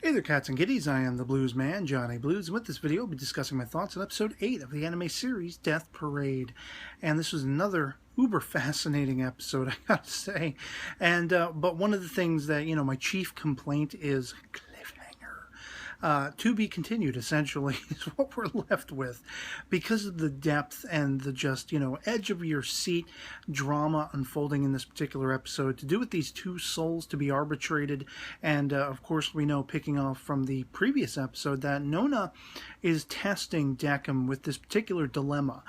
Hey there, cats and kitties. I am the Blues Man, Johnny Blues, and with this video, I'll be discussing my thoughts on episode 8 of the anime series Death Parade. And this was another uber fascinating episode, I gotta say. And but one of the things that, my chief complaint is to be continued, essentially, is what we're left with. Because of the depth and the just, edge of your seat drama unfolding in this particular episode, to do with these two souls to be arbitrated, and of course we know, picking off from the previous episode, that Nona is testing Decim with this particular dilemma.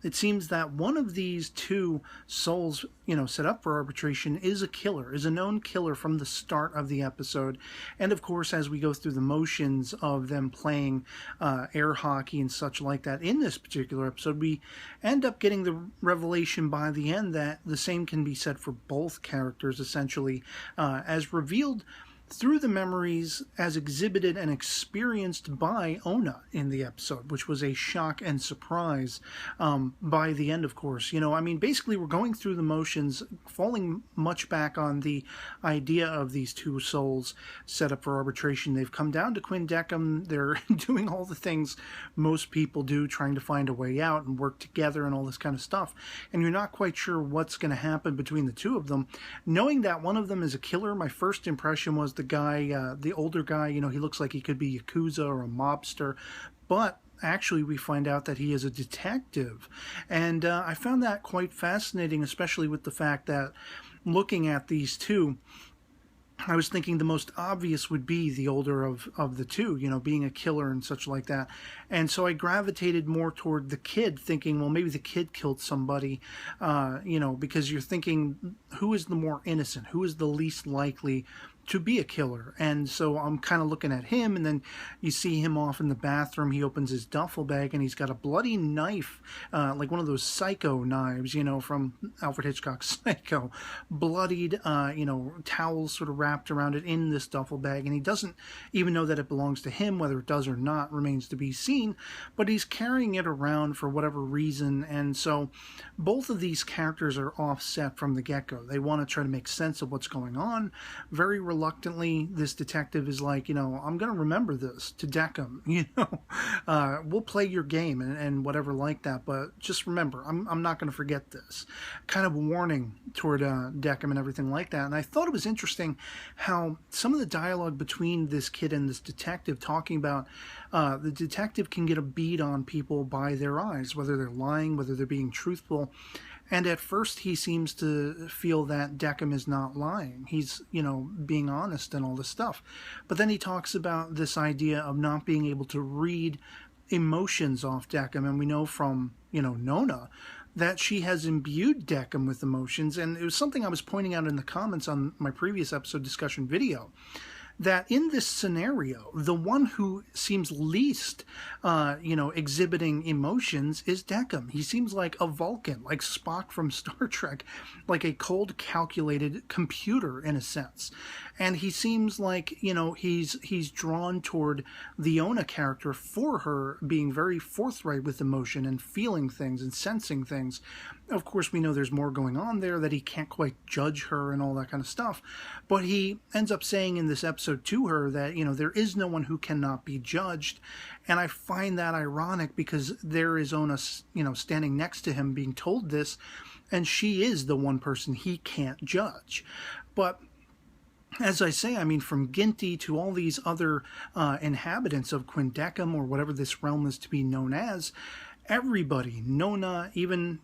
It seems that one of these two souls, set up for arbitration is a killer, is a known killer from the start of the episode, and of course as we go through the motions of them playing air hockey and such like that in this particular episode, we end up getting the revelation by the end that the same can be said for both characters, essentially, as revealed through the memories as exhibited and experienced by Onna in the episode, which was a shock and surprise by the end, of course. Basically we're going through the motions, falling much back on the idea of these two souls set up for arbitration. They've come down to Quinn Decim. They're doing all the things most people do, trying to find a way out and work together and all this kind of stuff. And you're not quite sure what's going to happen between the two of them. Knowing that one of them is a killer, my first impression was the guy, the older guy, he looks like he could be Yakuza or a mobster, but actually we find out that he is a detective. And I found that quite fascinating, especially with the fact that looking at these two, I was thinking the most obvious would be the older of the two, being a killer and such like that. And so I gravitated more toward the kid, thinking, well, maybe the kid killed somebody, because you're thinking, who is the more innocent? Who is the least likely to be a killer? And so I'm kind of looking at him, and then you see him off in the bathroom. He opens his duffel bag, and he's got a bloody knife, like one of those Psycho knives, from Alfred Hitchcock's Psycho, bloodied, towels sort of wrapped around it in this duffel bag, and he doesn't even know that it belongs to him. Whether it does or not remains to be seen, but he's carrying it around for whatever reason. And so both of these characters are offset from the get-go. They want to try to make sense of what's going on. Very reluctantly, this detective is like, I'm going to remember this to Decim, we'll play your game and whatever like that, but just remember, I'm not going to forget this. Kind of warning toward Decim and everything like that. And I thought it was interesting how some of the dialogue between this kid and this detective, talking about the detective can get a bead on people by their eyes, whether they're lying, whether they're being truthful. And at first he seems to feel that Decim is not lying. He's, being honest and all this stuff. But then he talks about this idea of not being able to read emotions off Decim. And we know from, Nona, that she has imbued Decim with emotions. And it was something I was pointing out in the comments on my previous episode discussion video, that in this scenario, the one who seems least, exhibiting emotions is Decim. He seems like a Vulcan, like Spock from Star Trek, like a cold, calculated computer in a sense. And he seems like, he's drawn toward the Onna character for her being very forthright with emotion and feeling things and sensing things. Of course, we know there's more going on there, that he can't quite judge her and all that kind of stuff. But he ends up saying in this episode to her that, there is no one who cannot be judged. And I find that ironic, because there is Onna, standing next to him being told this, and she is the one person he can't judge. But as I say, from Ginty to all these other inhabitants of Quinn Decim, or whatever this realm is to be known as, everybody, Nona, even,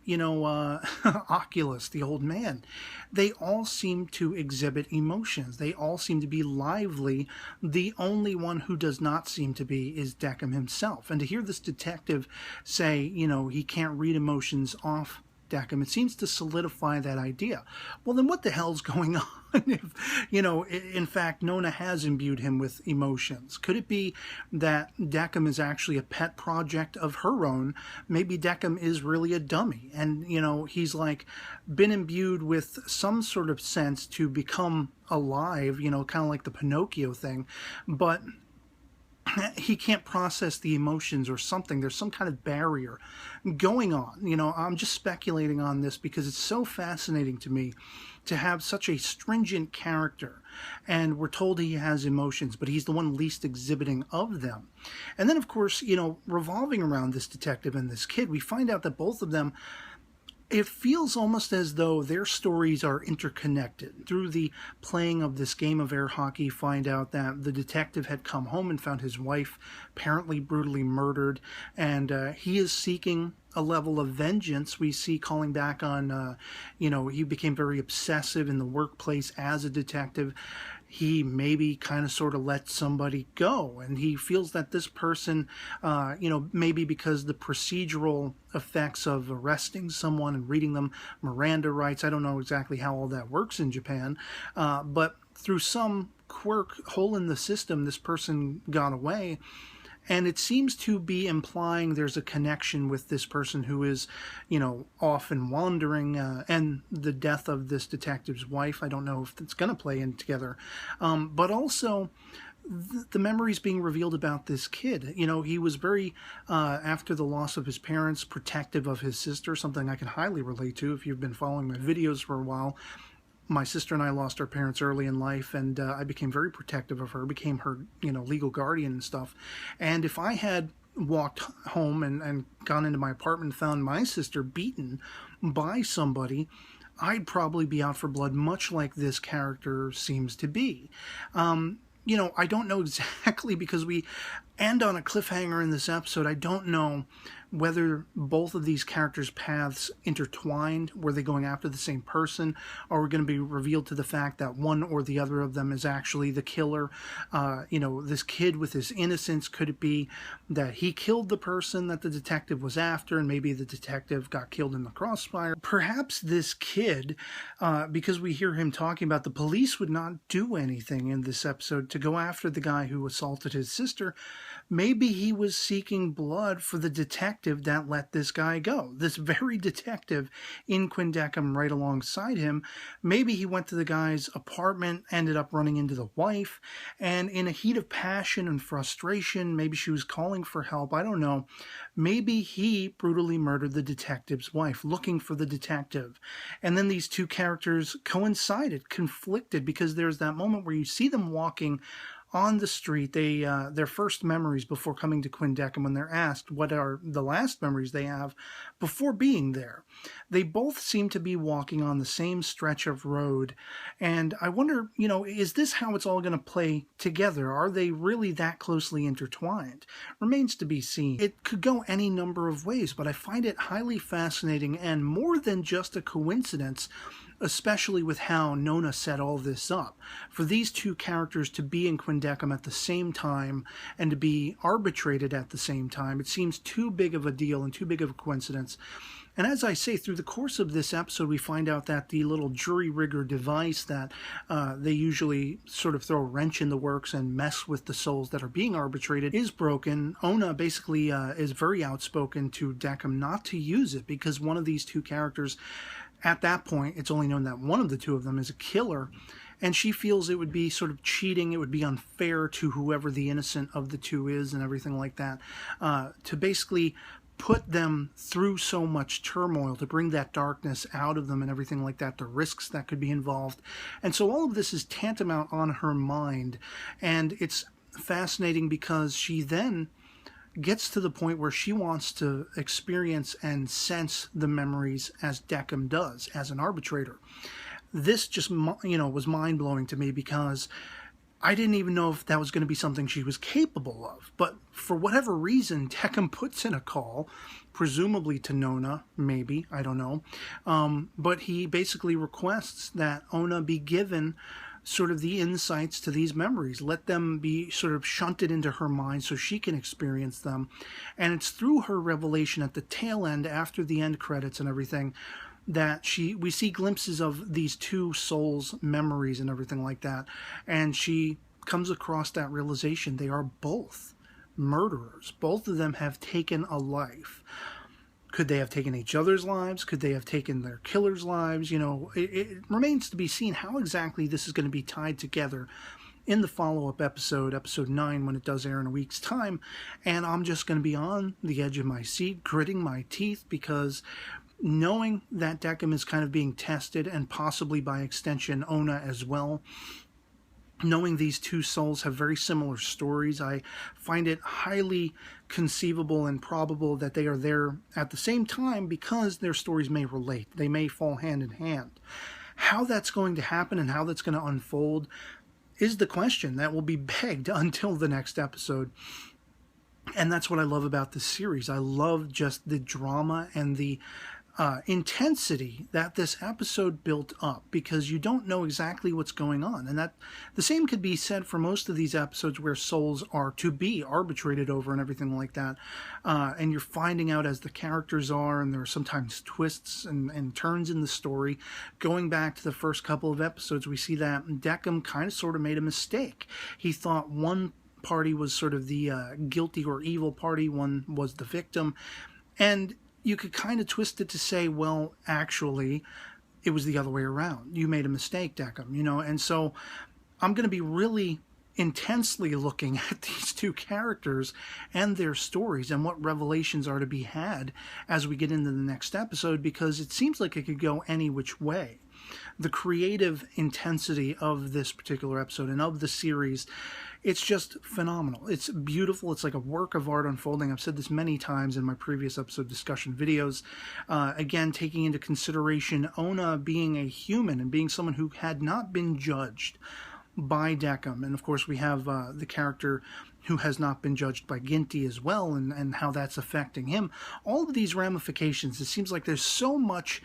Oculus, the old man, they all seem to exhibit emotions. They all seem to be lively. The only one who does not seem to be is Decim himself. And to hear this detective say, he can't read emotions off Decim, it seems to solidify that idea. Well, then what the hell's going on if, in fact, Nona has imbued him with emotions? Could it be that Decim is actually a pet project of her own? Maybe Decim is really a dummy, and, he's like been imbued with some sort of sense to become alive, kind of like the Pinocchio thing, but he can't process the emotions or something. There's some kind of barrier going on. You know, I'm just speculating on this because it's so fascinating to me to have such a stringent character, and we're told he has emotions, but he's the one least exhibiting of them. And then, of course, you know, revolving around this detective and this kid, we find out that both of them, it feels almost as though their stories are interconnected. Through the playing of this game of air hockey, find out that the detective had come home and found his wife apparently brutally murdered, and he is seeking a level of vengeance. We see calling back on, you know, he became very obsessive in the workplace as a detective. He maybe kind of sort of let somebody go, and he feels that this person, you know, maybe because the procedural effects of arresting someone and reading them Miranda rights, I don't know exactly how all that works in Japan, but through some quirk, hole in the system, this person got away. And it seems to be implying there's a connection with this person who is, you know, off and wandering, and the death of this detective's wife. I don't know if it's going to play in together. But also the memories being revealed about this kid. You know, he was very, after the loss of his parents, protective of his sister, something I can highly relate to if you've been following my videos for a while. My sister and I lost our parents early in life, and I became very protective of her, became her, you know, legal guardian and stuff. And if I had walked home and gone into my apartment and found my sister beaten by somebody, I'd probably be out for blood, much like this character seems to be. You know, I don't know exactly, because we end on a cliffhanger in this episode. I don't know whether both of these characters' paths intertwined. Were they going after the same person? Or we're going to be revealed to the fact that one or the other of them is actually the killer? You know, this kid with his innocence, could it be that he killed the person that the detective was after, and maybe the detective got killed in the crossfire? Perhaps this kid, because we hear him talking about the police would not do anything in this episode to go after the guy who assaulted his sister. Maybe he was seeking blood for the detective that let this guy go. This very detective in Quindecum right alongside him. Maybe he went to the guy's apartment, ended up running into the wife, and in a heat of passion and frustration, maybe she was calling for help, I don't know. Maybe he brutally murdered the detective's wife, looking for the detective. And then these two characters coincided, conflicted, because there's that moment where you see them walking on the street. They their first memories before coming to Quindecum, when they're asked what are the last memories they have before being there, they both seem to be walking on the same stretch of road. And I wonder, you know, is this how it's all going to play together? Are they really that closely intertwined? Remains to be seen. It could go any number of ways, but I find it highly fascinating and more than just a coincidence, especially with how Nona set all this up. For these two characters to be in Quindecum at the same time and to be arbitrated at the same time, it seems too big of a deal and too big of a coincidence. And as I say, through the course of this episode, we find out that the little jury rigger device that they usually sort of throw a wrench in the works and mess with the souls that are being arbitrated is broken. Ona basically is very outspoken to Decum not to use it, because one of these two characters, at that point, it's only known that one of the two of them is a killer, and she feels it would be sort of cheating, it would be unfair to whoever the innocent of the two is and everything like that, to basically put them through so much turmoil, to bring that darkness out of them and everything like that, the risks that could be involved. And so all of this is tantamount on her mind, and it's fascinating because she then gets to the point where she wants to experience and sense the memories as Decum does, as an arbitrator. This just, you know, was mind-blowing to me, because I didn't even know if that was going to be something she was capable of. But for whatever reason, Decum puts in a call, presumably to Nona, maybe, I don't know. But he basically requests that Ona be given sort of the insights to these memories. Let them be sort of shunted into her mind so she can experience them. And it's through her revelation at the tail end, after the end credits and everything, that we see glimpses of these two souls' memories and everything like that. And she comes across that realization. They are both murderers. Both of them have taken a life. Could they have taken each other's lives? Could they have taken their killers' lives? You know, it remains to be seen how exactly this is going to be tied together in the follow-up episode, episode 9, when it does air in a week's time, and I'm just going to be on the edge of my seat, gritting my teeth, because knowing that Decim is kind of being tested, and possibly by extension Onna as well, knowing these two souls have very similar stories, I find it highly conceivable and probable that they are there at the same time, because their stories may relate. They may fall hand in hand. How that's going to happen and how that's going to unfold is the question that will be begged until the next episode. And that's what I love about this series. I love just the drama and the intensity that this episode built up, because you don't know exactly what's going on. And that the same could be said for most of these episodes where souls are to be arbitrated over and everything like that. And you're finding out as the characters are, and there are sometimes twists and turns in the story. Going back to the first couple of episodes, we see that Decim kind of sort of made a mistake. He thought one party was sort of the guilty or evil party, one was the victim. And you could kind of twist it to say, well, actually, it was the other way around. You made a mistake, Decim, you know? And so I'm going to be really intensely looking at these two characters and their stories and what revelations are to be had as we get into the next episode, because it seems like it could go any which way. The creative intensity of this particular episode and of the series, it's just phenomenal. It's beautiful. It's like a work of art unfolding. I've said this many times in my previous episode discussion videos. Again, taking into consideration Onna being a human and being someone who had not been judged by Decim. And of course, we have the character who has not been judged by Ginty as well, and how that's affecting him. All of these ramifications, it seems like there's so much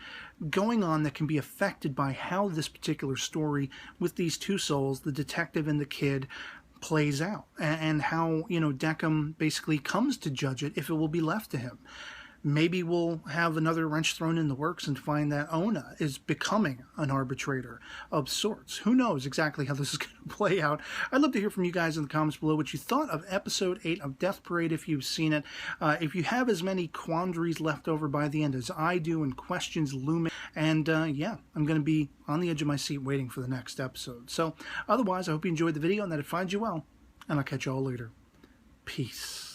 going on that can be affected by how this particular story with these two souls, the detective and the kid, plays out, and how, you know, Decim basically comes to judge it if it will be left to him. Maybe we'll have another wrench thrown in the works and find that Onna is becoming an arbitrator of sorts. Who knows exactly how this is going to play out? I'd love to hear from you guys in the comments below what you thought of episode 8 of Death Parade, if you've seen it. If you have as many quandaries left over by the end as I do and questions looming. And yeah, I'm going to be on the edge of my seat waiting for the next episode. So otherwise, I hope you enjoyed the video and that it finds you well. And I'll catch you all later. Peace.